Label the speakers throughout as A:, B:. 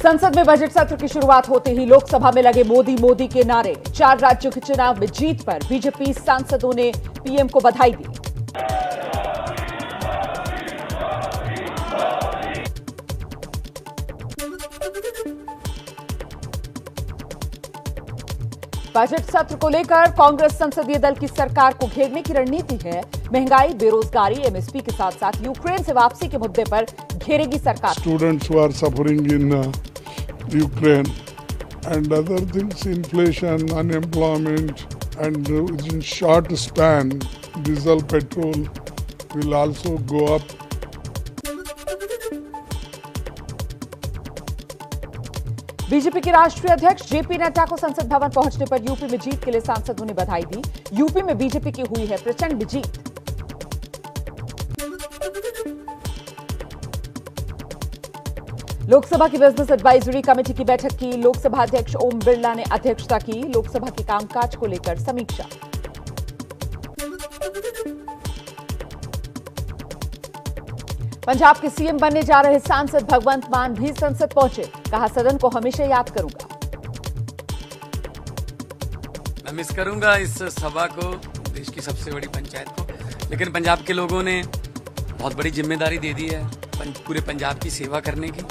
A: संसद में बजट सत्र की शुरुआत होते ही लोकसभा में लगे मोदी मोदी के नारे। 4 राज्यों के चुनाव में जीत पर बीजेपी सांसदों ने पीएम को बधाई दी। बजट सत्र को लेकर कांग्रेस संसदीय दल की सरकार को घेरने की रणनीति है। महंगाई, बेरोजगारी, एमएसपी के साथ साथ यूक्रेन से वापसी के मुद्दे पर घेरेगी सरकार।
B: Students who are suffering in Ukraine and other things, inflation, unemployment, and in short span, diesel, petrol will also go up.
A: BJP के राष्ट्रीय अध्यक्ष जेपी नड्डा को संसद भवन पहुंचने पर यूपी में जीत के लिए सांसदों ने बधाई दी। यूपी में बीजेपी की हुई है प्रचंड जीत। लोकसभा की बिजनेस एडवाइजरी कमेटी की बैठक की लोकसभा अध्यक्ष ओम बिरला ने अध्यक्षता की। लोकसभा के कामकाज को लेकर समीक्षा। पंजाब के सीएम बनने जा रहे सांसद भगवंत मान भी संसद पहुंचे। कहा, सदन को हमेशा याद करूंगा।
C: मैं मिस करूंगा इस सभा को, देश की सबसे बड़ी पंचायत को, लेकिन पंजाब के लोगों ने बहुत बड़ी जिम्मेदारी दे दी है पूरे पंजाब की सेवा करने की।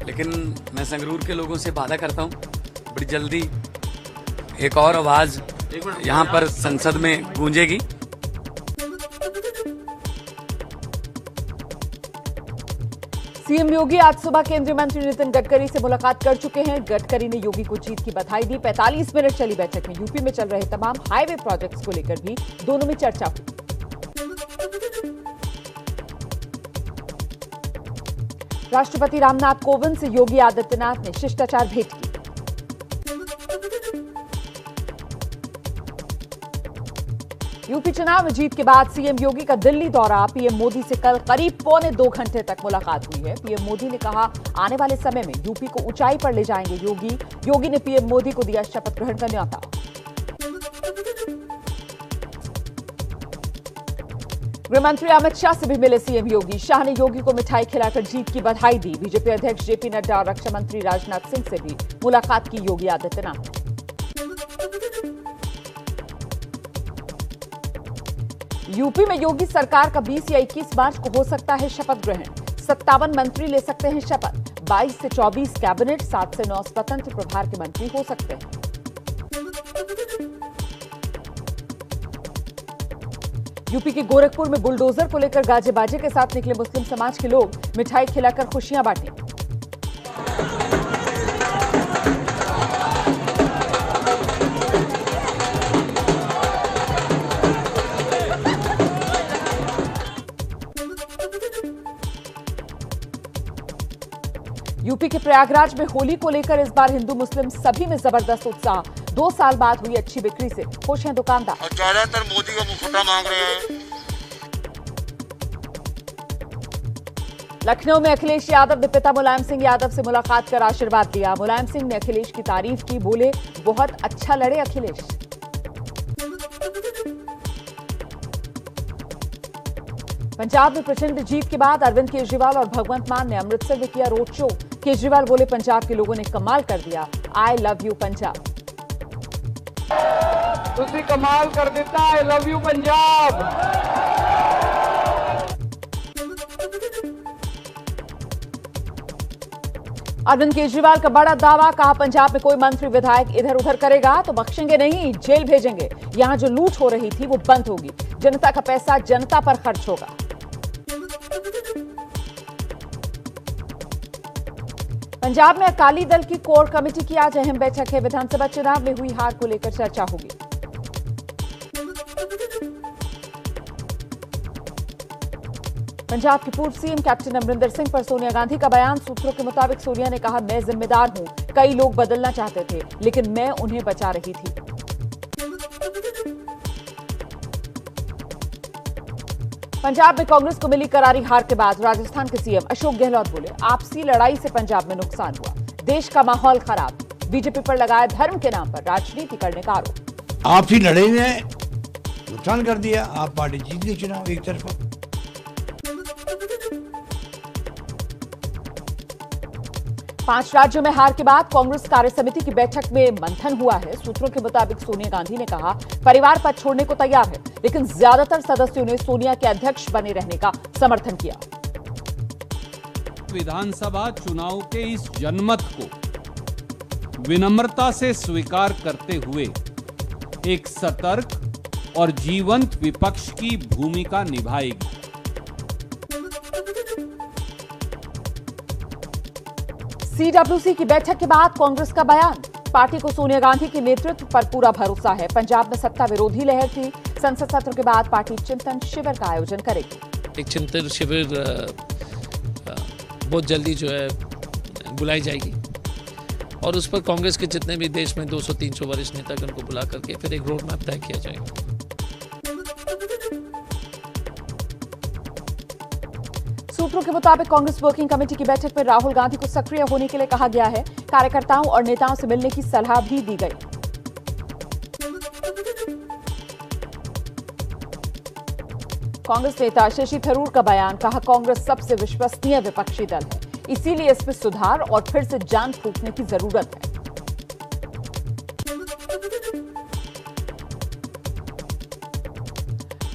C: लेकिन मैं संगरूर के लोगों से वादा करता हूं, बड़ी जल्दी एक और आवाज यहां पर संसद में गूंजेगी।
A: सीएम योगी आज सुबह केंद्रीय मंत्री नितिन गडकरी से मुलाकात कर चुके हैं। गडकरी ने योगी को जीत की बधाई दी। 45 मिनट चली बैठक में यूपी में चल रहे तमाम हाईवे प्रोजेक्ट्स को लेकर भी दोनों में चर्चा हुई। राष्ट्रपति रामनाथ कोविंद से योगी आदित्यनाथ ने शिष्टाचार भेंट की। यूपी चुनाव में जीत के बाद सीएम योगी का दिल्ली दौरा। पीएम मोदी से कल करीब 1.25 घंटे तक मुलाकात हुई है। पीएम मोदी ने कहा, आने वाले समय में यूपी को ऊंचाई पर ले जाएंगे योगी। योगी ने पीएम मोदी को दिया शपथ ग्रहण का न्योता। गृहमंत्री अमित शाह से भी मिले सीएम योगी। शाह ने योगी को मिठाई खिलाकर जीत की बधाई दी। बीजेपी अध्यक्ष जेपी नड्डा और रक्षा मंत्री राजनाथ सिंह से भी मुलाकात की योगी आदित्यनाथ ने। यूपी में योगी सरकार का 20 या 21 मार्च को हो सकता है शपथ ग्रहण। 57 मंत्री ले सकते हैं शपथ। 22 से 24 कैबिनेट, 7 से 9 स्वतंत्र प्रभार के मंत्री हो सकते हैं। यूपी के गोरखपुर में बुलडोजर को लेकर गाजे बाजे के साथ निकले मुस्लिम समाज के लोग। मिठाई खिलाकर खुशियां बांटी। यूपी के प्रयागराज में होली को लेकर इस बार हिंदू मुस्लिम सभी में जबरदस्त उत्साह। 2 साल बाद हुई अच्छी बिक्री से खुश हैं दुकानदार।
D: और ज्यादातर मोदी का मुखौटा मांग रहे हैं।
A: लखनऊ में अखिलेश यादव ने पिता मुलायम सिंह यादव से मुलाकात कर आशीर्वाद दिया। मुलायम सिंह ने अखिलेश की तारीफ की। बोले, बहुत अच्छा लड़े अखिलेश। पंजाब में प्रचंड जीत के बाद अरविंद केजरीवाल और भगवंत मान ने अमृतसर में किया रोड शो। केजरीवाल बोले, पंजाब के लोगों ने कमाल कर दिया। I love you Punjab.
E: तुसी कमाल कर देता। I love you Punjab.
A: Arvind Kejriwal का बड़ा दावा। कहा, पंजाब में कोई मंत्री विधायक इधर उधर करेगा तो बख्शेंगे नहीं, जेल भेजेंगे। यहां जो लूट हो रही थी वो बंद होगी। जनता का पैसा जनता पर खर्च होगा। पंजाब में अकाली दल की कोर कमेटी की आज अहम बैठक है। विधानसभा चुनाव में हुई हार को लेकर चर्चा होगी। पंजाब के पूर्व सीएम कैप्टन अमरिंदर सिंह पर सोनिया गांधी का बयान। सूत्रों के मुताबिक सोनिया ने कहा, मैं जिम्मेदार हूं। कई लोग बदलना चाहते थे लेकिन मैं उन्हें बचा रही थी। पंजाब में कांग्रेस को मिली करारी हार के बाद राजस्थान के सीएम अशोक गहलोत बोले, आपसी लड़ाई से पंजाब में नुकसान हुआ। देश का माहौल खराब। बीजेपी पर लगाया धर्म के नाम पर राजनीति करने का आरोप।
F: आपसी लड़ाई में नुकसान कर दिया। आप पार्टी जीत गई चुनाव एक तरफा।
A: 5 राज्यों में हार के बाद कांग्रेस कार्य समिति की बैठक में मंथन हुआ है। सूत्रों के मुताबिक सोनिया गांधी ने कहा परिवार पद छोड़ने को तैयार है, लेकिन ज्यादातर सदस्यों ने सोनिया के अध्यक्ष बने रहने का समर्थन किया।
G: विधानसभा चुनाव के इस जनमत को विनम्रता से स्वीकार करते हुए एक सतर्क और जीवंत विपक्ष की भूमिका निभाएगी।
A: सीडब्ल्यूसी की बैठक के बाद कांग्रेस का बयान। पार्टी को सोनिया गांधी के नेतृत्व पर पूरा भरोसा है। पंजाब में सत्ता विरोधी लहर थी। संसद सत्र के बाद पार्टी चिंतन शिविर का आयोजन करेगी।
H: एक चिंतन शिविर बहुत जल्दी जो है बुलाई जाएगी और उस पर कांग्रेस के जितने भी देश में 200-300 वरिष्ठ नेता उनको बुला करके फिर एक रोड मैप तय किया जाएगा।
A: सूत्रों के मुताबिक कांग्रेस वर्किंग कमेटी की बैठक में राहुल गांधी को सक्रिय होने के लिए कहा गया है। कार्यकर्ताओं और नेताओं से मिलने की सलाह भी दी गई। कांग्रेस नेता शशि थरूर का बयान। कहा कांग्रेस सबसे विश्वसनीय विपक्षी दल है, इसीलिए इसमें सुधार और फिर से जान फूंकने की जरूरत है।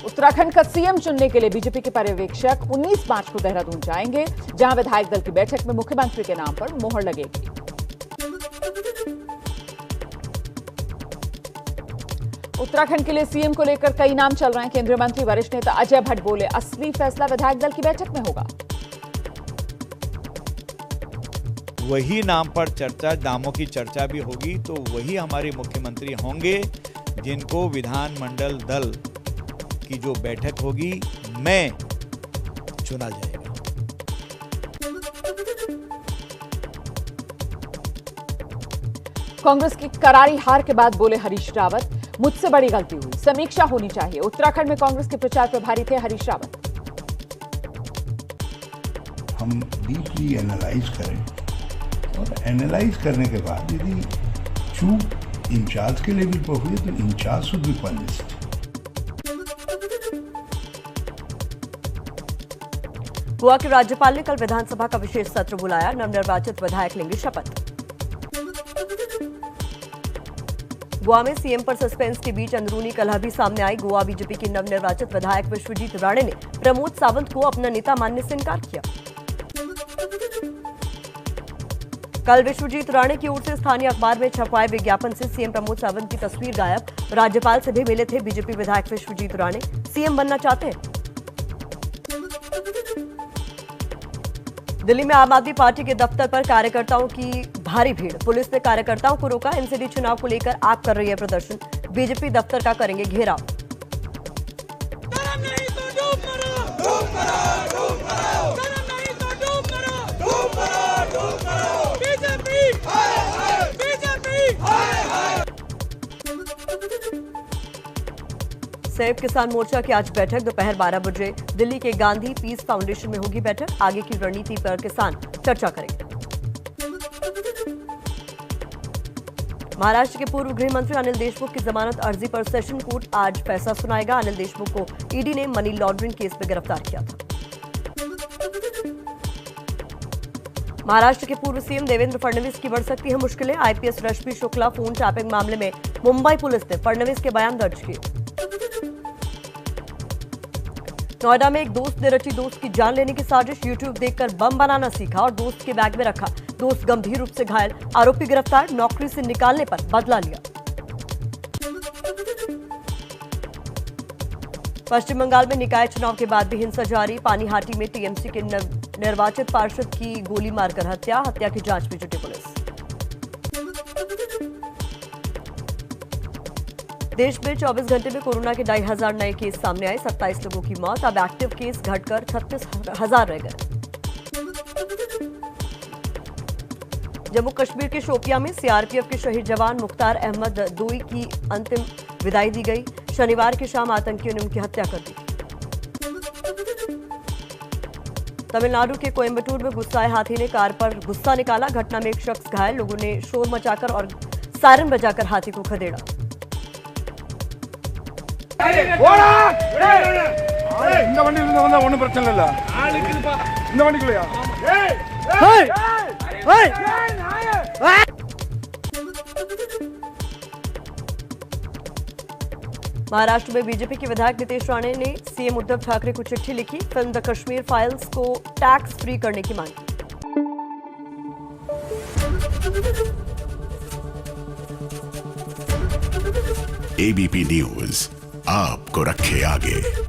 A: उत्तराखंड का सीएम चुनने के लिए बीजेपी के पर्यवेक्षक 19 मार्च को देहरादून जाएंगे, जहां विधायक दल की बैठक में मुख्यमंत्री के नाम पर मोहर लगेगी। उत्तराखंड के लिए सीएम को लेकर कई नाम चल रहे हैं। केंद्रीय मंत्री वरिष्ठ नेता अजय भट्ट बोले असली फैसला विधायक दल की बैठक में होगा।
I: वही नाम पर चर्चा, नामों की चर्चा भी होगी तो वही हमारे मुख्यमंत्री होंगे जिनको विधानमंडल दल की जो बैठक होगी में चुना जाएगा।
A: कांग्रेस की करारी हार के बाद बोले हरीश रावत, मुझसे बड़ी गलती हुई, समीक्षा होनी चाहिए। उत्तराखंड में कांग्रेस के प्रचार प्रभारी थे हरीश रावत।
J: हम डीपली एनालाइज करें और एनालाइज करने के बाद यदि चूक इंचार्ज के लेवल पर हुई तो incharge should be punished.
K: Goa के राज्यपाल ने कल विधानसभा का विशेष सत्र बुलाया। नवनिर्वाचित विधायक लेंगे शपथ। गोवा में सीएम पर सस्पेंस के बीच अंदरूनी कलह भी सामने आई। गोवा बीजेपी के नवनिर्वाचित विधायक विश्वजीत राणे ने प्रमोद सावंत को अपना नेता मानने से इनकार किया। कल विश्वजीत राणे की ओर से स्थानीय अखबार में छपवाए विज्ञापन से सीएम प्रमोद सावंत की तस्वीर गायब। राज्यपाल से भी मिले थे बीजेपी विधायक विश्वजीत राणे। सीएम बनना चाहते हैं। दिल्ली में आम आदमी पार्टी के दफ्तर पर कार्यकर्ताओं की भारी भीड़। पुलिस ने कार्यकर्ताओं को रोका। एनसीडी चुनाव को लेकर आप कर रही है प्रदर्शन। बीजेपी दफ्तर का करेंगे घेराव। संयुक्त किसान मोर्चा की आज बैठक दोपहर 12 बजे दिल्ली के गांधी पीस फाउंडेशन में होगी बैठक। आगे की रणनीति पर किसान चर्चा करेंगे। महाराष्ट्र के पूर्व गृह मंत्री अनिल देशमुख की जमानत अर्जी पर सेशन कोर्ट आज फैसला सुनाएगा। अनिल देशमुख को ईडी ने मनी लॉन्ड्रिंग केस में गिरफ्तार किया था। महाराष्ट्र के पूर्व सीएम देवेंद्र फडणवीस की बढ़ सकती है मुश्किलें। आईपीएस रश्मि शुक्ला फोन टैपिंग मामले में मुंबई पुलिस ने फडणवीस के बयान दर्ज किए। नोएडा में एक दोस्त ने रची दोस्त की जान लेने की साजिश। यूट्यूब देखकर बम बनाना सीखा और दोस्त के बैग में रखा। दोस्त गंभीर रूप से घायल। आरोपी गिरफ्तार। नौकरी से निकालने पर बदला लिया। पश्चिम बंगाल में निकाय चुनाव के बाद भी हिंसा जारी। पानीहाटी में टीएमसी के निर्वाचित पार्षद की गोली मारकर हत्या। हत्या की जांच में जुटी पुलिस। देश में 24 घंटे में कोरोना के 2,500 नए केस सामने आए। 27 लोगों की मौत। अब एक्टिव केस घटकर 36,000 रह गए। जम्मू कश्मीर के शोपियां में सीआरपीएफ के शहीद जवान मुख्तार अहमद दोई की अंतिम विदाई दी गई। शनिवार की शाम आतंकियों ने उनकी हत्या कर दी। तमिलनाडु के कोयम्बटूर में गुस्साए हाथी ने कार पर गुस्सा निकाला। घटना में एक शख्स घायल। लोगों ने शोर मचाकर और सायरन बजाकर हाथी को खदेड़ा।
E: இந்த வண்டியில ஒன்றும் பிரச்சனை இல்லை. இந்த வண்டிக்குள்ளயா
K: महाराष्ट्र में बीजेपी के विधायक नीतीश राणे ने सीएम उद्धव ठाकरे को चिट्ठी लिखी। फिल्म द कश्मीर फाइल्स को टैक्स फ्री करने की मांग।
L: एबीपी न्यूज आपको रखे आगे।